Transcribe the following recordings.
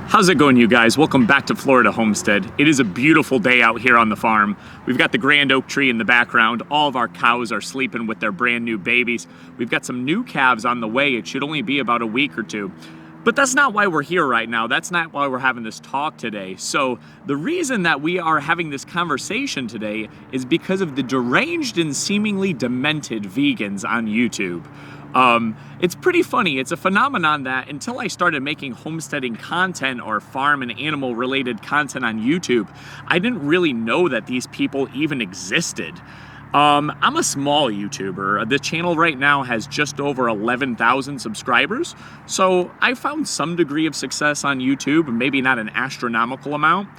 How's it going, you guys? Welcome back to Florida Homestead. It is a beautiful day out here on the farm. We've got the grand oak tree in the background. All of our cows are sleeping with their brand new babies. We've got some new calves on the way. It should only be about a week or two. But that's not why we're here right now. That's not why we're having this talk today. So the reason that we are having this conversation today is because of the deranged and seemingly demented vegans on YouTube. It's pretty funny. It's a phenomenon that until I started making homesteading content or farm and animal related content on YouTube, I didn't really know that these people even existed. I'm a small YouTuber. The channel right now has just over 11,000 subscribers. So I found some degree of success on YouTube, maybe not an astronomical amount.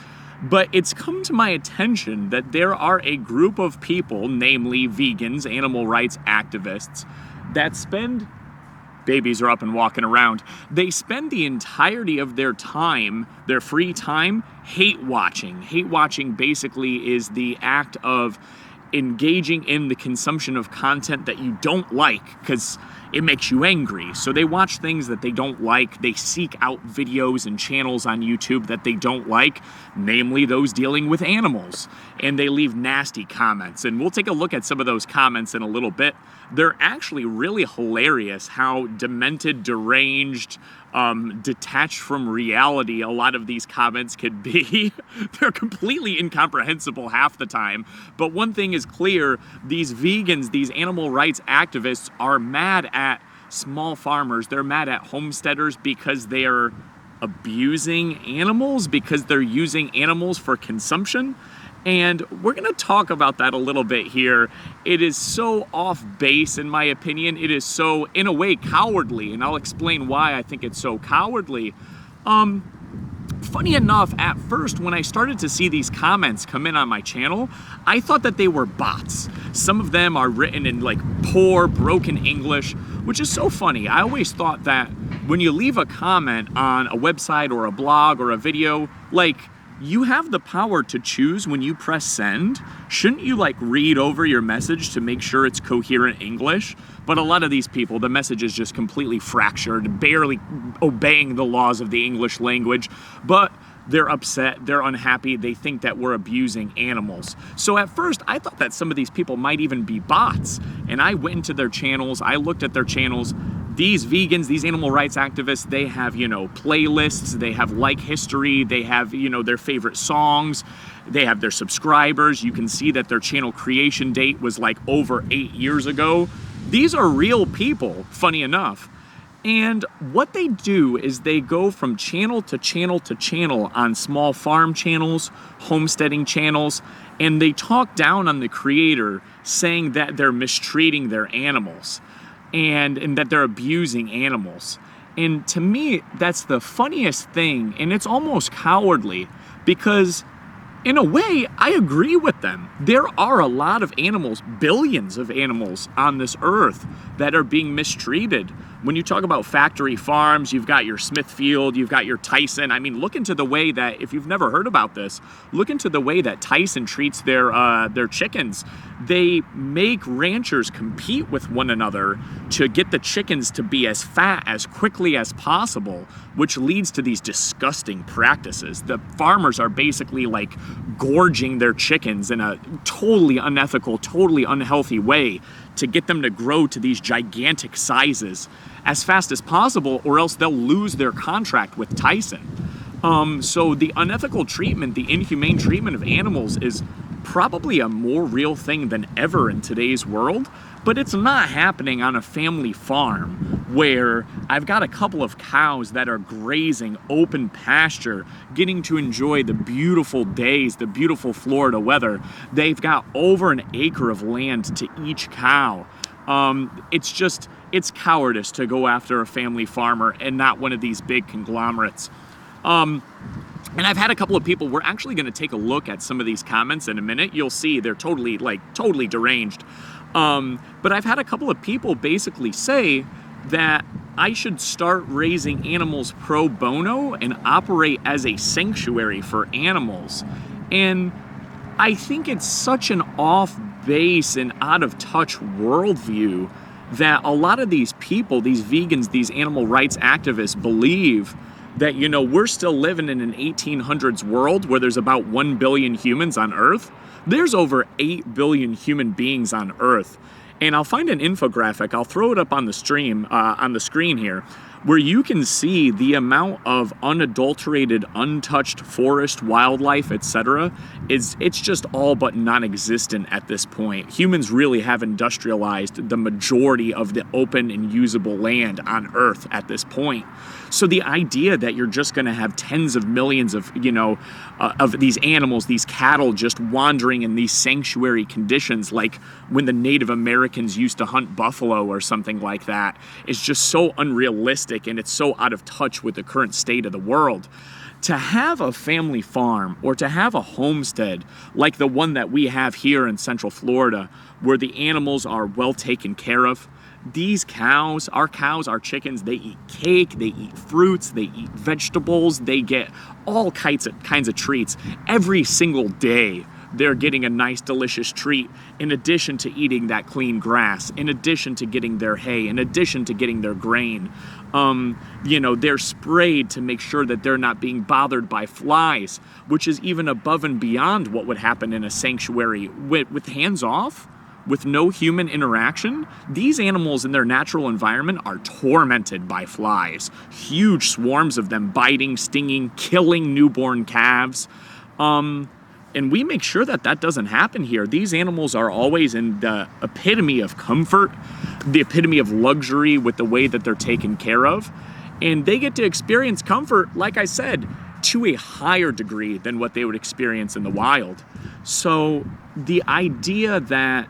But it's come to my attention that there are a group of people, namely vegans, animal rights activists, that spend, babies are up and walking around, they spend the entirety of their time, their free time, hate watching. Hate watching basically is the act of engaging in the consumption of content that you don't like because it makes you angry. So they watch things that they don't like. They seek out videos and channels on YouTube that they don't like, namely those dealing with animals. And they leave nasty comments. And we'll take a look at some of those comments in a little bit. They're actually really hilarious how demented, deranged, detached from reality a lot of these comments could be. They're completely incomprehensible half the time. But one thing is clear, these vegans, these animal rights activists are mad at small farmers. They're mad at homesteaders because they're abusing animals, because they're using animals for consumption. And we're going to talk about that a little bit here. It is so off base, in my opinion. It is so, in a way, cowardly, and I'll explain why I think it's so cowardly. Funny enough, at first, when I started to see these comments come in on my channel, I thought that they were bots. Some of them are written in like poor, broken English, which is so funny. I always thought that when you leave a comment on a website or a blog or a video, like, you have the power to choose when you press send. Shouldn't you like read over your message to make sure it's coherent English? But a lot of these people, the message is just completely fractured, barely obeying the laws of the English language, but they're upset, they're unhappy, they think that we're abusing animals. So at first, I thought that some of these people might even be bots. And I went into their channels, I looked at their channels. These vegans, these animal rights activists, they have, playlists, they have like history, they have, their favorite songs, they have their subscribers. You can see that their channel creation date was like over 8 years ago. These are real people, funny enough. And what they do is they go from channel to channel to channel on small farm channels, homesteading channels, and they talk down on the creator, saying that they're mistreating their animals. And that they're abusing animals. And to me, that's the funniest thing, and it's almost cowardly, because in a way, I agree with them. There are a lot of animals, billions of animals on this earth that are being mistreated. When you talk about factory farms, you've got your Smithfield, you've got your Tyson. I mean, look into the way that, if you've never heard about this, look into the way that Tyson treats their chickens. They make ranchers compete with one another to get the chickens to be as fat as quickly as possible, which leads to these disgusting practices. The farmers are basically like gorging their chickens in a totally unethical, totally unhealthy way to get them to grow to these gigantic sizes as fast as possible, or else they'll lose their contract with Tyson. So the unethical treatment, the inhumane treatment of animals is probably a more real thing than ever in today's world, but it's not happening on a family farm where I've got a couple of cows that are grazing open pasture, getting to enjoy the beautiful days, the beautiful Florida weather. They've got over an acre of land to each cow. It's cowardice to go after a family farmer and not one of these big conglomerates. And I've had a couple of people, we're actually going to take a look at some of these comments in a minute. You'll see they're totally deranged. But I've had a couple of people basically say that I should start raising animals pro bono and operate as a sanctuary for animals. And I think it's such an off base and out of touch worldview that a lot of these people, these vegans, these animal rights activists believe that, you know, we're still living in an 1800s world where there's about 1 billion humans on Earth. There's over 8 billion human beings on Earth. And I'll find an infographic, I'll throw it up on the stream, on the screen here, where you can see the amount of unadulterated, untouched forest, wildlife, etc. It's just all but non-existent at this point. Humans really have industrialized the majority of the open and usable land on Earth at this point. So the idea that you're just going to have tens of millions of, you know, of these animals, these cattle just wandering in these sanctuary conditions, like when the Native Americans used to hunt buffalo or something like that, is just so unrealistic, and it's so out of touch with the current state of the world. To have a family farm or to have a homestead like the one that we have here in Central Florida, where the animals are well taken care of, these cows, our chickens, they eat cake, they eat fruits, they eat vegetables, they get all kinds of treats. Every single day, they're getting a nice, delicious treat, in addition to eating that clean grass, in addition to getting their hay, in addition to getting their grain. You know, they're sprayed to make sure that they're not being bothered by flies, which is even above and beyond what would happen in a sanctuary with hands off. With no human interaction, these animals in their natural environment are tormented by flies. Huge swarms of them biting, stinging, killing newborn calves. And we make sure that that doesn't happen here. These animals are always in the epitome of comfort, the epitome of luxury with the way that they're taken care of. And they get to experience comfort, like I said, to a higher degree than what they would experience in the wild. So the idea that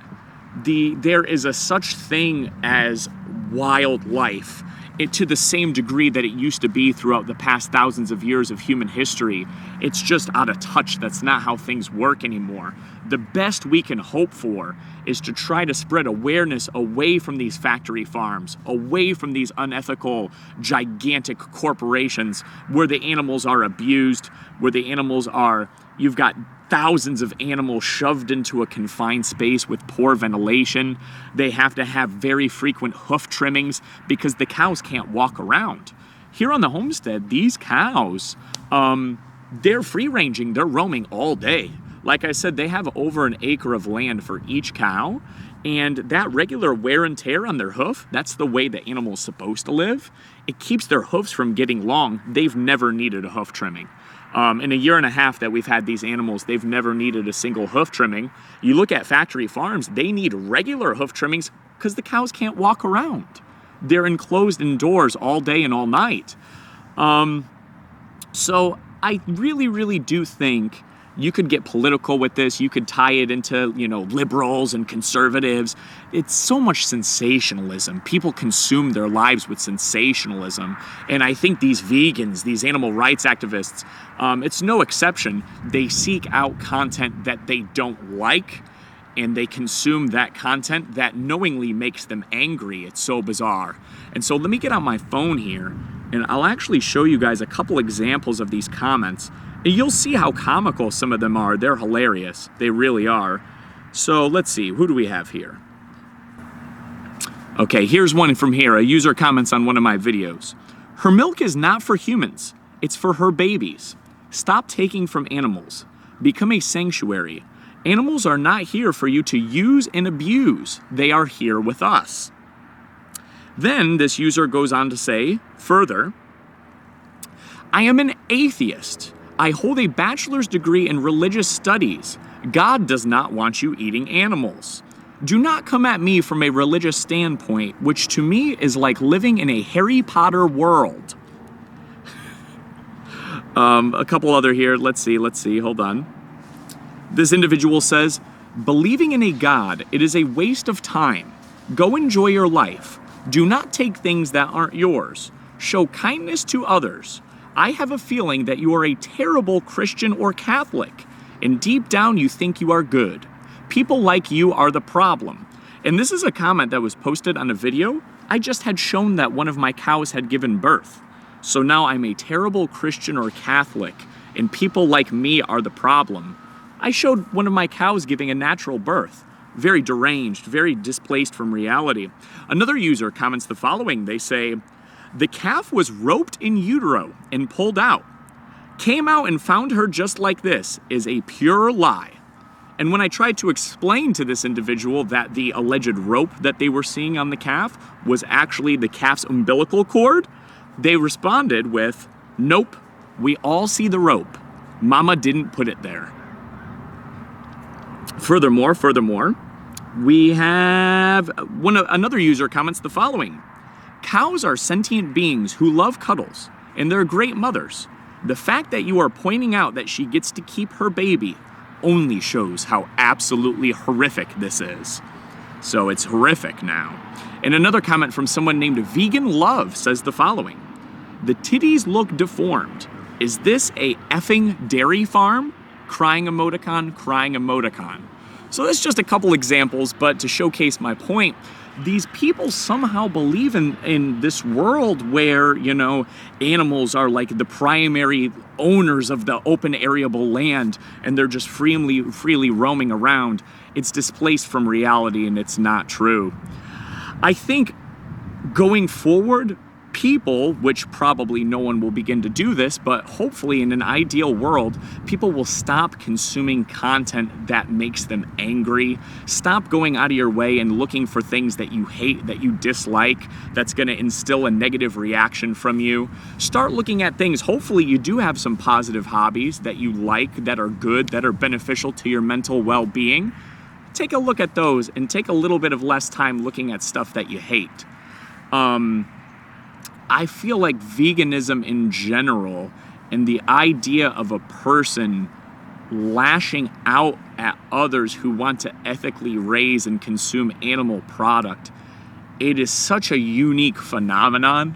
there is a such thing as wildlife to the same degree that it used to be throughout the past thousands of years of human history, it's just out of touch. That's not how things work anymore. The best we can hope for is to try to spread awareness away from these factory farms, away from these unethical, gigantic corporations where the animals are abused, where the animals are, you've got thousands of animals shoved into a confined space with poor ventilation. They have to have very frequent hoof trimmings because the cows can't walk around. Here on the homestead, these cows, they're free ranging, they're roaming all day. Like I said, they have over an acre of land for each cow, and that regular wear and tear on their hoof, that's the way the animal's supposed to live. It keeps their hoofs from getting long. They've never needed a hoof trimming. In a year and a half that we've had these animals, they've never needed a single hoof trimming. You look at factory farms, they need regular hoof trimmings because the cows can't walk around. They're enclosed indoors all day and all night. So I really, really do think you could get political with this. You could tie it into, you know, liberals and conservatives. It's so much sensationalism. People consume their lives with sensationalism. And I think these vegans, these animal rights activists, it's no exception. They seek out content that they don't like, and they consume that content that knowingly makes them angry. It's so bizarre. And so let me get on my phone here, and I'll actually show you guys a couple examples of these comments. And you'll see how comical some of them are. They're hilarious. They really are. So let's see. Who do we have here? Okay, here's one from here. A user comments on one of my videos. Her milk is not for humans. It's for her babies. Stop taking from animals. Become a sanctuary. Animals are not here for you to use and abuse. They are here with us. Then this user goes on to say, further, I am an atheist. I hold a bachelor's degree in religious studies. God does not want you eating animals. Do not come at me from a religious standpoint, which to me is like living in a Harry Potter world. A couple other here. Let's see. Hold on. This individual says, believing in a God, it is a waste of time. Go enjoy your life. Do not take things that aren't yours. Show kindness to others. I have a feeling that you are a terrible Christian or Catholic, and deep down you think you are good. People like you are the problem. And this is a comment that was posted on a video. I just had shown that one of my cows had given birth. So now I'm a terrible Christian or Catholic, and people like me are the problem. I showed one of my cows giving a natural birth. Very deranged, very displaced from reality. Another user comments the following. They say, The calf was roped in utero and pulled out. Came out and found her just like this is a pure lie. And when I tried to explain to this individual that the alleged rope that they were seeing on the calf was actually the calf's umbilical cord, they responded with, "Nope, we all see the rope. Mama didn't put it there." Furthermore, we have another user comments the following. Cows are sentient beings who love cuddles, and they're great mothers. The fact that you are pointing out that she gets to keep her baby only shows how absolutely horrific this is. So it's horrific now. And another comment from someone named Vegan Love says the following. The titties look deformed. Is this a effing dairy farm? Crying emoticon, crying emoticon. So that's just a couple examples, but to showcase my point, these people somehow believe in this world where, animals are like the primary owners of the open arable land and they're just freely roaming around. It's displaced from reality and it's not true. I think going forward, people, which probably no one will begin to do this, but hopefully in an ideal world, people will stop consuming content that makes them angry. Stop going out of your way and looking for things that you hate, that you dislike, that's going to instill a negative reaction from you. Start looking at things. Hopefully you do have some positive hobbies that you like, that are good, that are beneficial to your mental well-being. Take a look at those and take a little bit of less time looking at stuff that you hate. I feel like veganism in general and the idea of a person lashing out at others who want to ethically raise and consume animal product, it is such a unique phenomenon.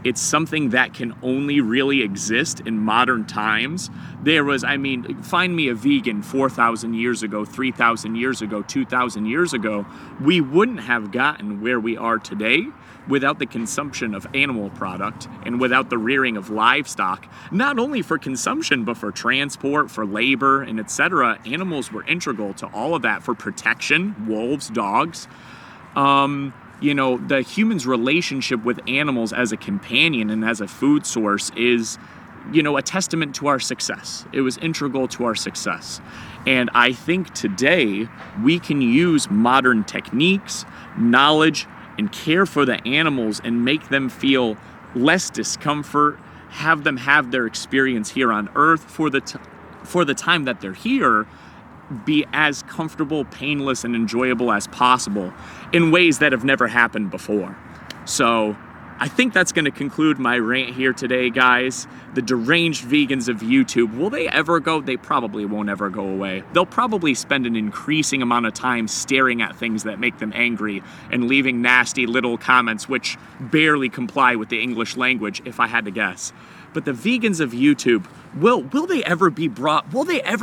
It's something that can only really exist in modern times. Find me a vegan 4,000 years ago, 3,000 years ago, 2,000 years ago. We wouldn't have gotten where we are today without the consumption of animal product and without the rearing of livestock, not only for consumption, but for transport, for labor, and etc. Animals were integral to all of that for protection, wolves, dogs. The human's relationship with animals as a companion and as a food source is, a testament to our success. It was integral to our success. And I think today we can use modern techniques, knowledge, and care for the animals and make them feel less discomfort, have them have their experience here on Earth for the time that they're here, be as comfortable, painless, and enjoyable as possible in ways that have never happened before. So I think that's going to conclude my rant here today, guys. The deranged vegans of YouTube, will they ever go? They probably won't ever go away. They'll probably spend an increasing amount of time staring at things that make them angry and leaving nasty little comments which barely comply with the English language, if I had to guess. But the vegans of YouTube, will they ever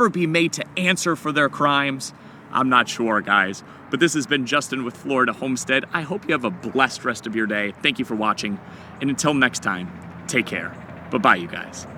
be made to answer for their crimes? I'm not sure, guys. But this has been Justin with Florida Homestead. I hope you have a blessed rest of your day. Thank you for watching. And until next time, take care. Bye-bye, you guys.